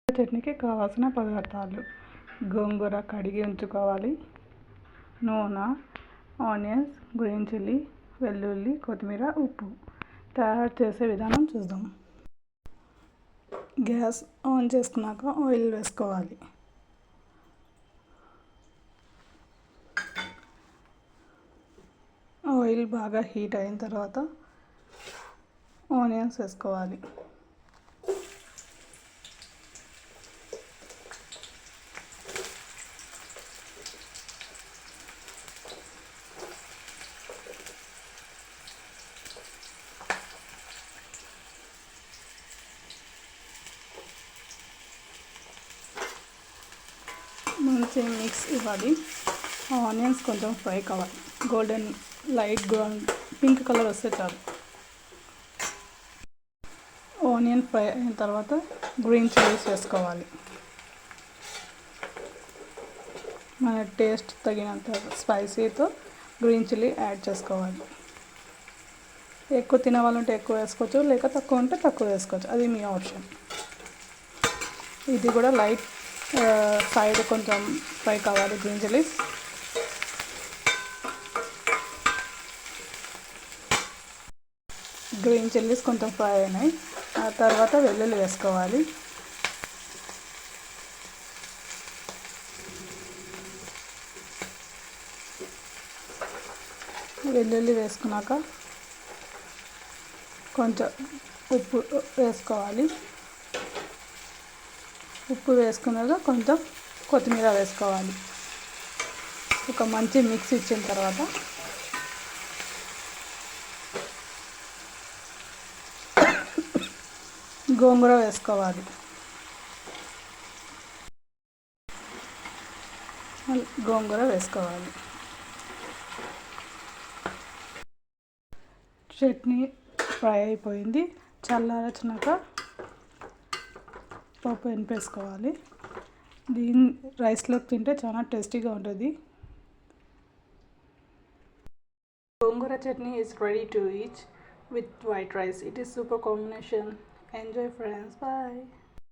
చట్నీకి కావాల్సిన పదార్థాలు: గోంగూర కడిగి ఉంచుకోవాలి, నూనె, ఆనియన్స్, గ్రీన్ చిల్లీ, వెల్లుల్లి, కొత్తిమీర, ఉప్పు. తయారు చేసే విధానం చూద్దాం. గ్యాస్ ఆన్ చేసుకున్నాక ఆయిల్ వేసుకోవాలి. ఆయిల్ బాగా హీట్ అయిన తర్వాత ఆనియన్స్ వేసుకోవాలి. మంచి మిక్స్ ఇవ్వాలి. ఆనియన్స్ కొంచెం ఫ్రై కావాలి, golden light brown pink colour వస్తే చాలు. ఆనియన్ ఫ్రై అయిన తర్వాత గ్రీన్ చిల్లీస్ వేసుకోవాలి. మన టేస్ట్ తగినంత స్పైసీతో గ్రీన్ చిల్లీ యాడ్ చేసుకోవాలి. ఎక్కువ తినవాలంటే ఎక్కువ వేసుకోవచ్చు, లేక తక్కువ ఉంటే తక్కువ వేసుకోవచ్చు, అది మీ ఆప్షన్. ఇది కూడా లైట్ సైడ్ కొంచెం ఫ్రై కావాలి. గ్రీన్ చిల్లీస్ కొంచెం ఫ్రై అయినాయి. ఆ తర్వాత వెల్లుల్లి వేసుకోవాలి. వెల్లుల్లి వేసుకున్నాక కొంచెం ఉప్పు వేసుకోవాలి. ఉప్పు వేసుకున్నాక కొంచెం కొత్తిమీర వేసుకోవాలి. ఒక మంచి మిక్స్ ఇచ్చిన తర్వాత గోంగూర వేసుకోవాలి. చట్నీ ఫ్రై అయిపోయింది. చల్లారచ్చినాక పప్పు ఎనిపేసుకోవాలి. దీన్ని రైస్లోకి తింటే చాలా టేస్టీగా ఉంటుంది. Gongura chutney is ready to eat with white rice. It is super combination. Enjoy friends. Bye.